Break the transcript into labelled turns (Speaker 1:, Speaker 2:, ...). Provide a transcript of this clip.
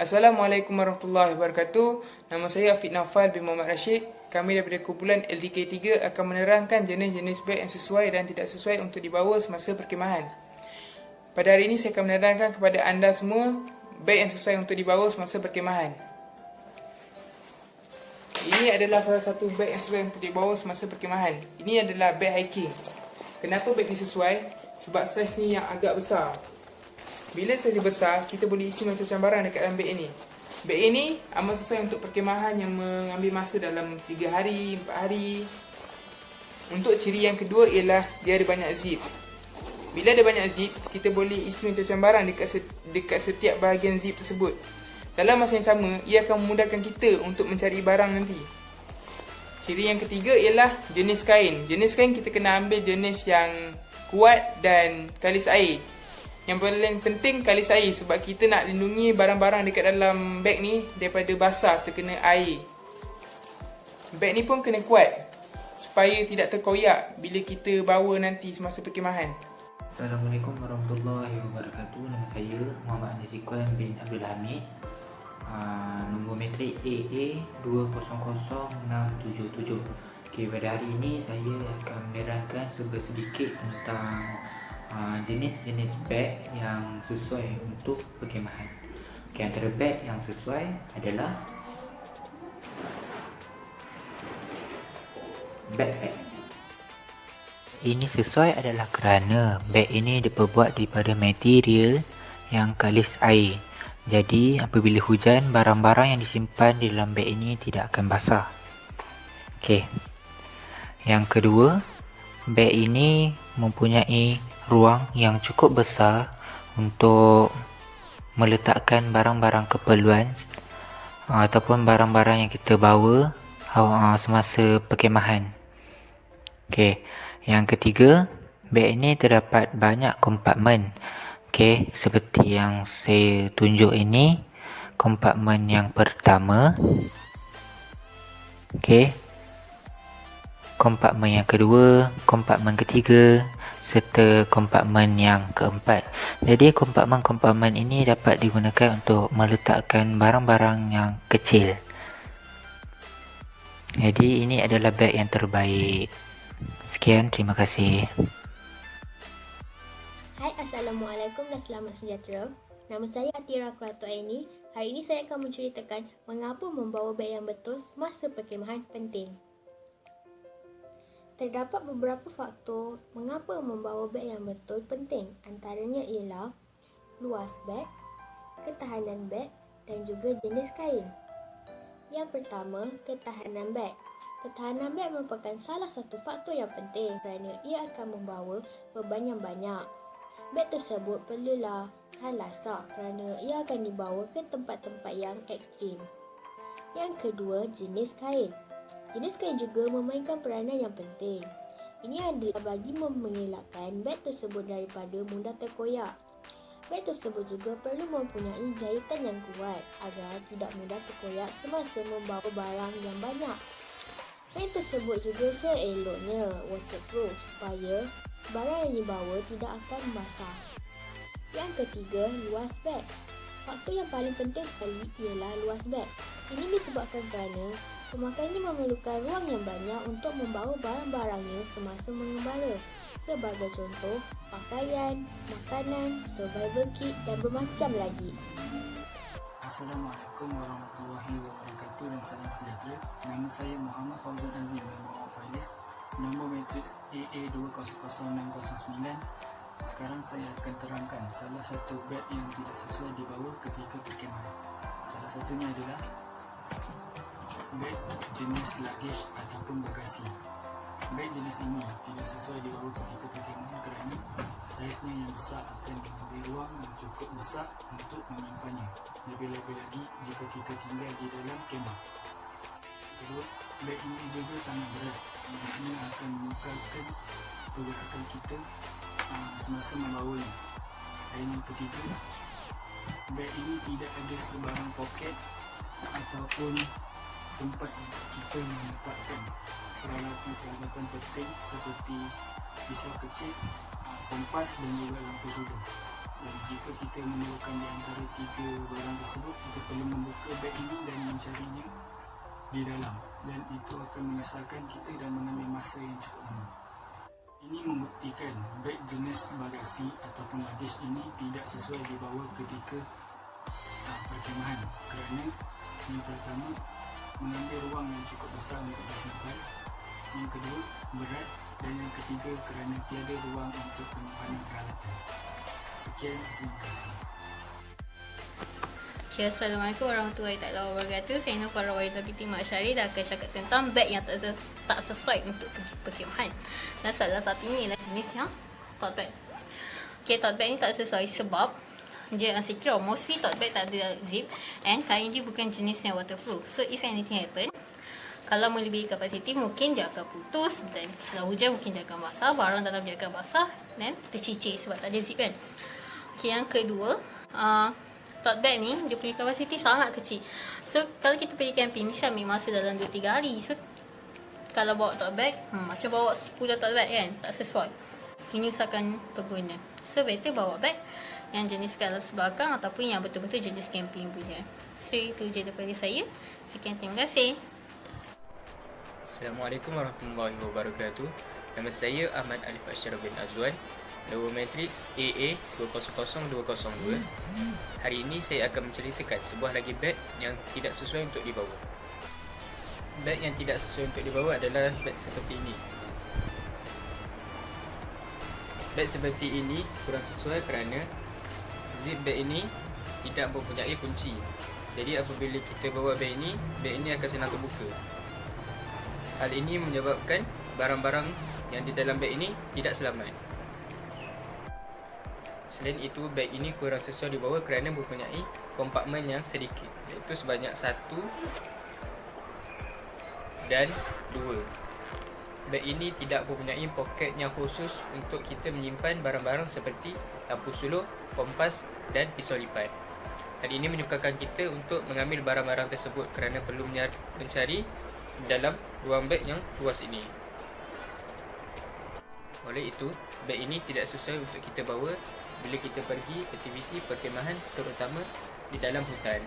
Speaker 1: Assalamualaikum warahmatullahi wabarakatuh. Nama saya Afiq Naufal bin Muhammad Rashid. Kami daripada kumpulan LDK3 akan menerangkan jenis-jenis beg yang sesuai dan tidak sesuai untuk dibawa semasa perkhemahan. Pada hari ini saya akan menerangkan kepada anda semua beg yang sesuai untuk dibawa semasa perkhemahan. Ini adalah salah satu beg yang sesuai untuk dibawa semasa perkhemahan. Ini adalah beg hiking. Kenapa beg ni sesuai? Sebab saiz ni yang agak besar. Bila saiz besar, kita boleh isi macam-macam barang dekat dalam beg ini. Beg ini amat sesuai untuk perkhemahan yang mengambil masa dalam 3 hari, 4 hari. Untuk ciri yang kedua ialah dia ada banyak zip. Bila ada banyak zip, kita boleh isi macam-macam barang dekat setiap bahagian zip tersebut. Dalam masa yang sama, ia akan memudahkan kita untuk mencari barang nanti. Ciri yang ketiga ialah jenis kain. Jenis kain kita kena ambil jenis yang kuat dan kalis air. Yang paling penting kalis air sebab kita nak lindungi barang-barang dekat dalam beg ni daripada basah terkena air. Beg ni pun kena kuat supaya tidak terkoyak bila kita bawa nanti semasa perkhemahan.
Speaker 2: Assalamualaikum warahmatullahi wabarakatuh. Nama saya Muhammad Nizikwan bin Abdul Hamid. Nombor metrik AA200677. Okay, pada hari ini saya akan menerangkan sedikit tentang jenis-jenis beg yang sesuai untuk perkhemahan. Okay, antara beg yang sesuai adalah backpack. Ini sesuai adalah kerana beg ini diperbuat daripada material yang kalis air. Jadi apabila hujan, barang-barang yang disimpan di dalam beg ini tidak akan basah. Okey. Yang kedua, beg ini mempunyai ruang yang cukup besar untuk meletakkan barang-barang keperluan ataupun barang-barang yang kita bawa semasa perkhemahan. Okey. Yang ketiga, beg ini terdapat banyak kompartmen. Okey, seperti yang saya tunjuk ini, kompartmen yang pertama. Okey. Kompartmen yang kedua, kompartmen ketiga serta kompartmen yang keempat. Jadi kompartmen-kompartmen ini dapat digunakan untuk meletakkan barang-barang yang kecil. Jadi ini adalah beg yang terbaik. Sekian, terima kasih.
Speaker 3: Hai, Assalamualaikum dan selamat sejahtera. Nama saya Atira Kurato Aini. Hari ini saya akan menceritakan mengapa membawa beg yang betul semasa perkhemahan penting. Terdapat beberapa faktor mengapa membawa beg yang betul penting. Antaranya ialah luas beg, ketahanan beg dan juga jenis kain. Yang pertama, ketahanan beg. Ketahanan beg merupakan salah satu faktor yang penting kerana ia akan membawa beban yang banyak. Beg tersebut perlulah tahan lasak kerana ia akan dibawa ke tempat-tempat yang ekstrim. Yang kedua, jenis kain. Jenis kain juga memainkan peranan yang penting. Ini adalah bagi mengelakkan beg tersebut daripada mudah terkoyak. Beg tersebut juga perlu mempunyai jahitan yang kuat agar tidak mudah terkoyak semasa membawa barang yang banyak. Kain tersebut juga seeloknya waterproof supaya barang yang dibawa tidak akan basah. Yang ketiga, luas beg. Faktor yang paling penting sekali ialah luas beg. Ini disebabkan kerana pemakainya memerlukan ruang yang banyak untuk membawa barang-barangnya semasa mengembara. Sebagai contoh, pakaian, makanan, survival kit dan bermacam lagi.
Speaker 4: Assalamualaikum warahmatullahi wabarakatuh dan salam sejahtera. Nama saya Muhammad Fauzan Azim bin Muhammad Faiz. Nombor matriks AA200609. Sekarang saya akan terangkan salah satu beg yang tidak sesuai dibawa ketika perkhemahan. Salah satunya adalah beg jenis luggage ataupun bagasi. Beg jenis ini tidak sesuai dibawa ketika perkhemahan kerana saiznya yang besar akan mengambil ruang yang cukup besar untuk menyimpannya. Lebih-lebih lagi jika kita tinggal di dalam kemah. Kedua, beg ini juga sangat berat. Ini akan menukarkan pergerakan kita semasa membawanya. Dan yang ketiga, beg ini tidak ada sebarang poket ataupun tempat kita menempatkan peralatan-peralatan penting seperti pisau kecil, kompas dan juga lampu sudut. Dan jika kita memerlukan di antara 3 barang tersebut, kita perlu membuka beg ini dan mencarinya di dalam, dan itu akan menyusahkan kita dan mengambil masa yang cukup lama. Ini membuktikan beg jenis bagasi ataupun luggage ini tidak sesuai dibawa ketika perkemahan, kerana yang pertama mengambil ruang yang cukup besar untuk disimpan, yang kedua berat, dan yang ketiga kerana tiada ruang untuk penyimpanan peralatan. Sekian, terima kasih.
Speaker 5: Okay, Assalamualaikum warahmatullahi wabarakatuh. Saya Nur Farwaida binti Mak Syari dah akan cakap tentang beg yang tak sesuai untuk pergi perkemahan. Dan salah satunya ialah jenisnya tote bag. Okay, tote bag ni tak sesuai sebab dia unsecure. Mostly tote bag tak ada zip and kain dia bukan jenis yang waterproof. So if anything happen, kalau melebihi kapasiti mungkin dia akan putus, dan kalau hujan mungkin dia akan basah, barang dalam dia akan basah dan tercicir sebab tak ada zip kan. Okay, yang kedua, tote bag ni dia punya kapasiti sangat kecil. So kalau kita pergi camping mesti ambil masa dalam 2-3 hari. So kalau bawa tote bag macam bawa 10 tote bag kan, tak sesuai, menyusahkan pengguna. So better bawa bag yang jenis kelas belakang ataupun yang betul-betul jenis camping punya. So itu je daripada saya. Sekian, terima kasih.
Speaker 6: Assalamualaikum warahmatullahi wabarakatuh. Nama saya Ahmad Alif Asyar bin Azwan, Lower Matrix AA 200202. Hari ini saya akan menceritakan sebuah lagi beg yang tidak sesuai untuk dibawa. Beg yang tidak sesuai untuk dibawa adalah beg seperti ini. Beg seperti ini kurang sesuai kerana zip beg ini tidak mempunyai kunci. Jadi apabila kita bawa beg ini akan senang terbuka. Hal ini menyebabkan barang-barang yang di dalam beg ini tidak selamat. Selain itu, beg ini kurang sesuai dibawa kerana mempunyai kompartmen yang sedikit, iaitu sebanyak 1 dan 2. Beg ini tidak mempunyai poket yang khusus untuk kita menyimpan barang-barang seperti lampu suluh, kompas dan pisau lipat. Hal ini menyukarkan kita untuk mengambil barang-barang tersebut kerana perlu mencari dalam ruang beg yang luas ini. Oleh itu, beg ini tidak sesuai untuk kita bawa bila kita pergi aktiviti perkemahan, terutama di dalam hutan.